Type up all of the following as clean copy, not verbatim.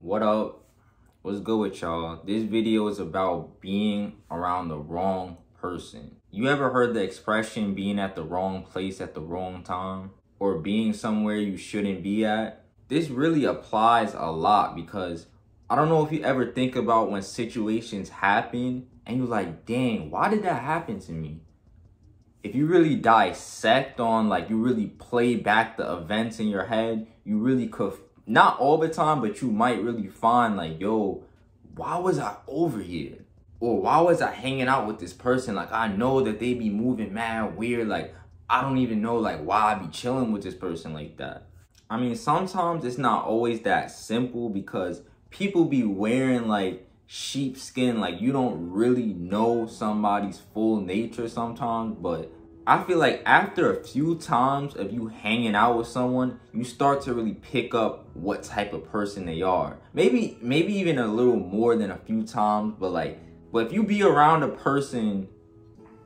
What up? What's good with y'all? This video is about being around the wrong person. You ever heard the expression being at the wrong place at the wrong time? Or being somewhere you shouldn't be at? This really applies a lot because I don't know if you ever think about when situations happen and you're like, dang, why did that happen to me? If you really dissect on, like, you really play back the events in your head, you really could, not all the time, but you might really find like, yo, why was I over here? Or why was I hanging out with this person? Like, I know that they be moving mad weird. Like, I don't even know like why I be chilling with this person like that. I mean, sometimes it's not always that simple because people be wearing like sheepskin, like you don't really know somebody's full nature sometimes. But I feel like after a few times of you hanging out with someone, you start to really pick up what type of person they are. Maybe even a little more than a few times, but if you be around a person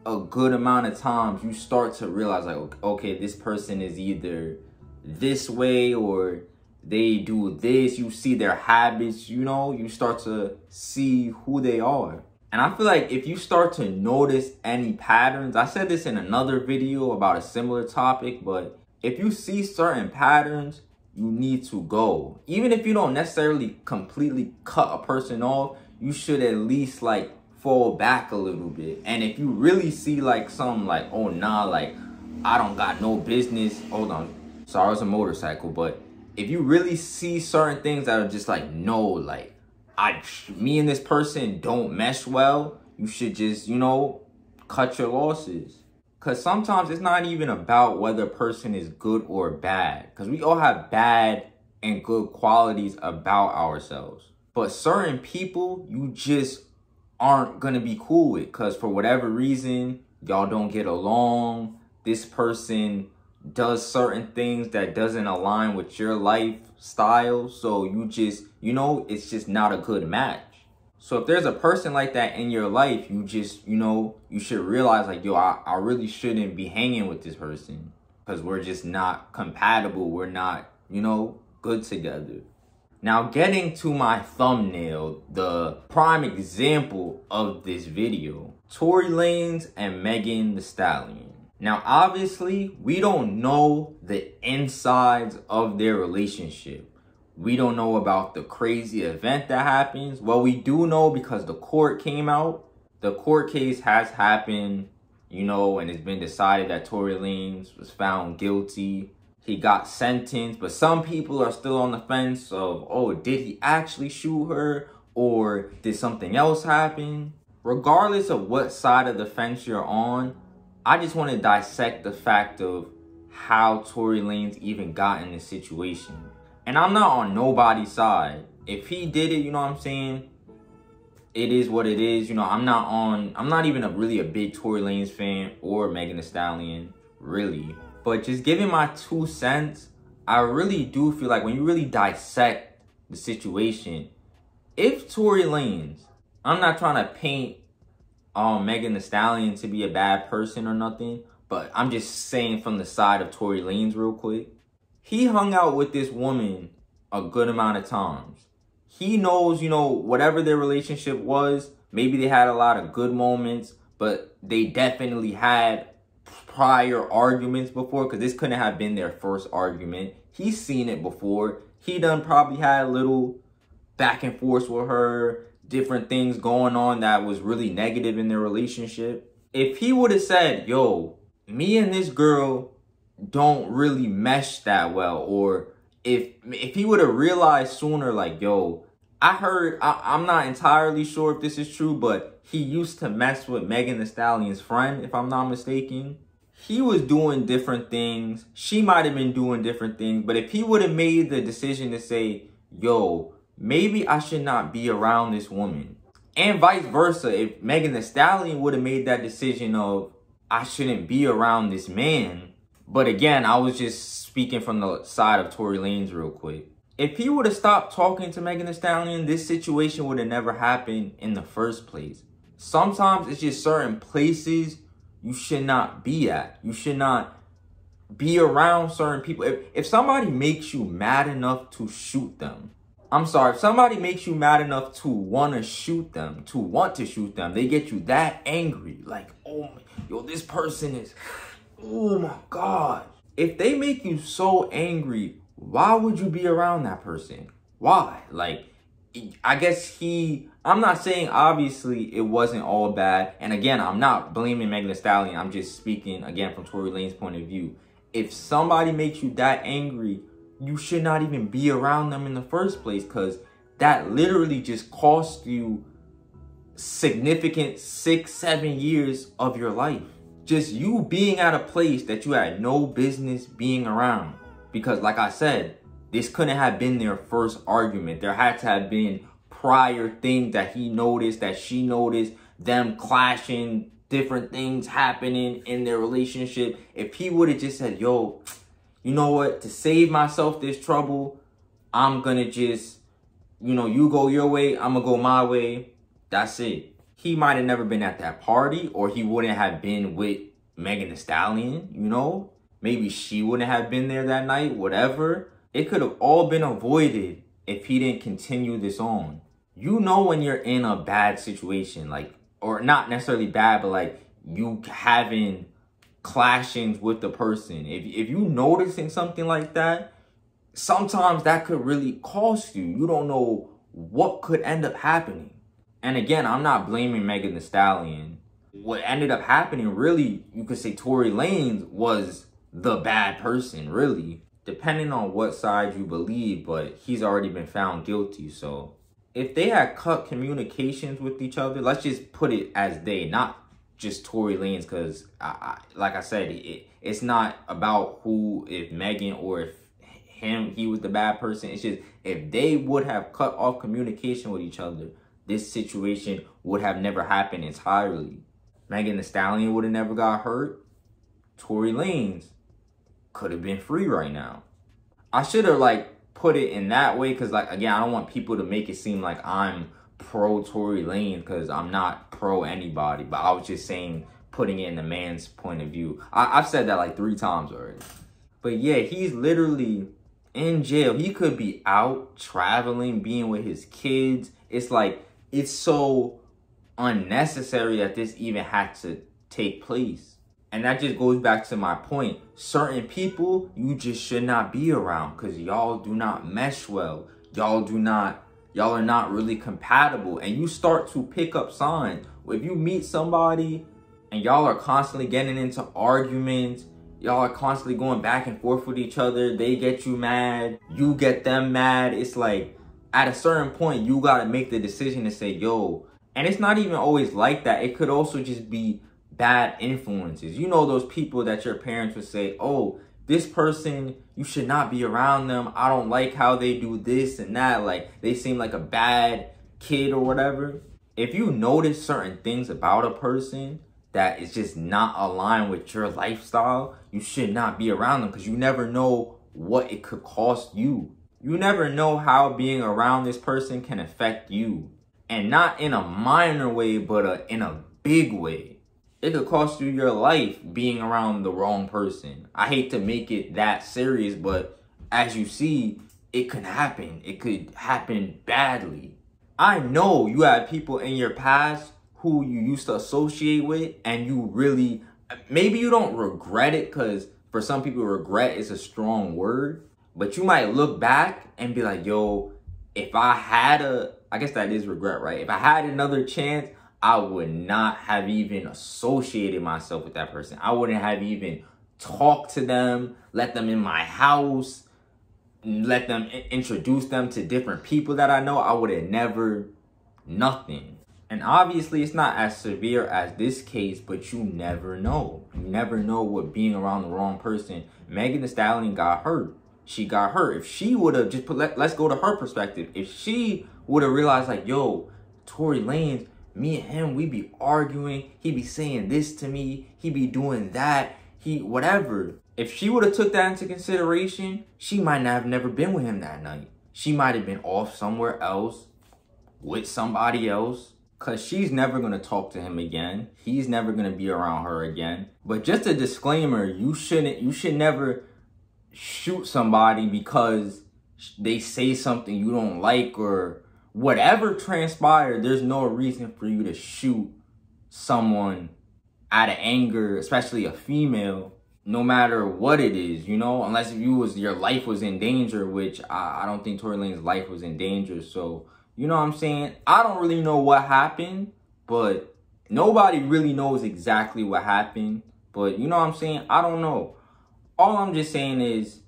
a good amount of times, you start to realize like, okay, this person is either this way or they do this. You see their habits, you know, you start to see who they are. And I feel like if you start to notice any patterns, I said this in another video about a similar topic, but if you see certain patterns, you need to go. Even if you don't necessarily completely cut a person off, you should at least like fall back a little bit. And if you really see like something like, oh nah, like I don't got no business, hold on, sorry, it's a motorcycle, but if you really see certain things that are just like, no, like me and this person don't mesh well, you should just, you know, cut your losses. Because sometimes it's not even about whether a person is good or bad, because we all have bad and good qualities about ourselves. But certain people you just aren't gonna be cool with because for whatever reason, y'all don't get along. This person does certain things that doesn't align with your lifestyle, so you just, you know, it's just not a good match. So if there's a person like that in your life, you just, you know, you should realize like, yo, I really shouldn't be hanging with this person because we're just not compatible. We're not, you know, good together. Now, getting to my thumbnail, the prime example of this video, Tory Lanez and Megan Thee Stallion. Now, obviously, we don't know the insides of their relationship. We don't know about the crazy event that happens. Well, we do know because the court came out. The court case has happened, you know, and it's been decided that Tory Lanez was found guilty. He got sentenced, but some people are still on the fence of, oh, did he actually shoot her or did something else happen? Regardless of what side of the fence you're on, I just want to dissect the fact of how Tory Lanez even got in this situation. And I'm not on nobody's side. If he did it, you know what I'm saying? It is what it is. You know, I'm not even really a big Tory Lanez fan or Megan Thee Stallion, really. But just giving my 2 cents, I really do feel like when you really dissect the situation, if Tory Lanez, I'm not trying to paint Megan Thee Stallion to be a bad person or nothing, but I'm just saying from the side of Tory Lanez real quick. He hung out with this woman a good amount of times. He knows, you know, whatever their relationship was, maybe they had a lot of good moments, but they definitely had prior arguments before, because this couldn't have been their first argument. He's seen it before. He done probably had a little back and forth with her, different things going on that was really negative in their relationship. If he would have said, yo, me and this girl don't really mesh that well, or if he would have realized sooner, like, yo, I heard, I'm not entirely sure if this is true, but he used to mess with Megan Thee Stallion's friend, if I'm not mistaken. He was doing different things. She might have been doing different things. But if he would have made the decision to say, yo, maybe I should not be around this woman. And vice versa, if Megan Thee Stallion would have made that decision of, I shouldn't be around this man. But again, I was just speaking from the side of Tory Lanez real quick. If he would have stopped talking to Megan Thee Stallion, this situation would have never happened in the first place. Sometimes it's just certain places you should not be at. You should not be around certain people. If somebody makes you mad enough to shoot them, I'm sorry, if somebody makes you mad enough to want to shoot them, they get you that angry. Like, oh, yo, this person is, oh my God. If they make you so angry, why would you be around that person? Why? Like, I guess I'm not saying obviously it wasn't all bad. And again, I'm not blaming Megan Thee Stallion. I'm just speaking again from Tory Lanez point of view. If somebody makes you that angry, you should not even be around them in the first place, because that literally just cost you significant 6-7 years of your life. Just you being at a place that you had no business being around. Because like I said, this couldn't have been their first argument. There had to have been prior things that he noticed, that she noticed, them clashing, different things happening in their relationship. If he would have just said, yo, you know what, to save myself this trouble, I'm gonna just, you go your way, I'm gonna go my way. That's it. He might have never been at that party, or he wouldn't have been with Megan Thee Stallion, Maybe she wouldn't have been there that night, whatever. It could have all been avoided if he didn't continue this on. When you're in a bad situation, like, or not necessarily bad, but like you having clashings with the person. If you noticing something like that, sometimes that could really cost you. You don't know what could end up happening. And again, I'm not blaming Megan Thee Stallion. What ended up happening, really, you could say Tory Lanez was the bad person, really, depending on what side you believe, but he's already been found guilty. So if they had cut communications with each other, let's just put it as they, not just Tory Lanez, because like I said, it's not about if Megan or if he was the bad person. It's just, if they would have cut off communication with each other, this situation would have never happened entirely. Megan Thee Stallion would have never got hurt. Tory Lanez could have been free right now. I should have put it in that way, because again, I don't want people to make it seem like I'm pro Tory Lanez, because I'm not pro anybody, but I was just saying, putting it in the man's point of view. I've said that 3 times already. But yeah, he's literally in jail. He could be out traveling, being with his kids. It's so unnecessary that this even had to take place. And that just goes back to my point. Certain people you just should not be around, because y'all do not mesh well. Y'all are not really compatible. And you start to pick up signs. If you meet somebody and y'all are constantly getting into arguments, y'all are constantly going back and forth with each other, they get you mad, you get them mad, it's at a certain point, you got to make the decision to say, yo. And it's not even always like that. It could also just be bad influences. Those people that your parents would say, oh, this person, you should not be around them. I don't like how they do this and that. They seem like a bad kid or whatever. If you notice certain things about a person that is just not aligned with your lifestyle, you should not be around them, because you never know what it could cost you. You never know how being around this person can affect you. And not in a minor way, but in a big way. It could cost you your life being around the wrong person. I hate to make it that serious, but as you see, it can happen. It could happen badly. I know you have people in your past who you used to associate with, and you really, maybe you don't regret it, because for some people regret is a strong word, but you might look back and be like, yo, if I had I guess that is regret, right? If I had another chance, I would not have even associated myself with that person. I wouldn't have even talked to them, let them in my house, let them introduce them to different people that I know. I would have never, nothing. And obviously it's not as severe as this case, but you never know. You never know what being around the wrong person. Megan Thee Stallion got hurt. She got hurt. If she would have just let's go to her perspective. If she would have realized yo, Tory Lanez, me and him, we be arguing. He be saying this to me. He be doing that. Whatever. If she would have took that into consideration, she might not have never been with him that night. She might have been off somewhere else with somebody else, because she's never going to talk to him again. He's never going to be around her again. But just a disclaimer, you should never shoot somebody because they say something you don't like or whatever transpired, there's no reason for you to shoot someone out of anger, especially a female, no matter what it is, you know, unless if your life was in danger, which I don't think Tory Lanez's life was in danger. So, you know what I'm saying? I don't really know what happened, but nobody really knows exactly what happened. But you know what I'm saying? I don't know. All I'm just saying is,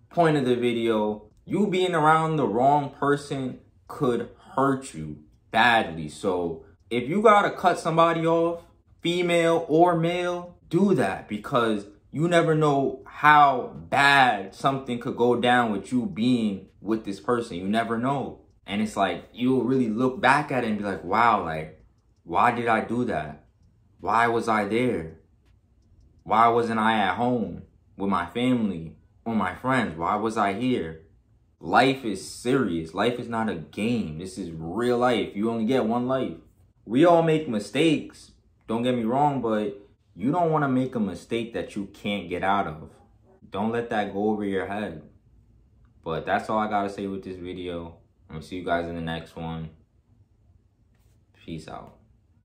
point of the video, you being around the wrong person could hurt you badly. So if you gotta cut somebody off, female or male, do that, because you never know how bad something could go down with you being with this person. You never know. And it's like, you'll really look back at it and be like, wow, like, why did I do that? Why was I there? Why wasn't I at home with my family or my friends? Why was I here? Life is serious. Life is not a game. This is real life. You only get one life. We all make mistakes. Don't get me wrong, but you don't want to make a mistake that you can't get out of. Don't let that go over your head. But that's all I got to say with this video. I'm going to see you guys in the next one. Peace out.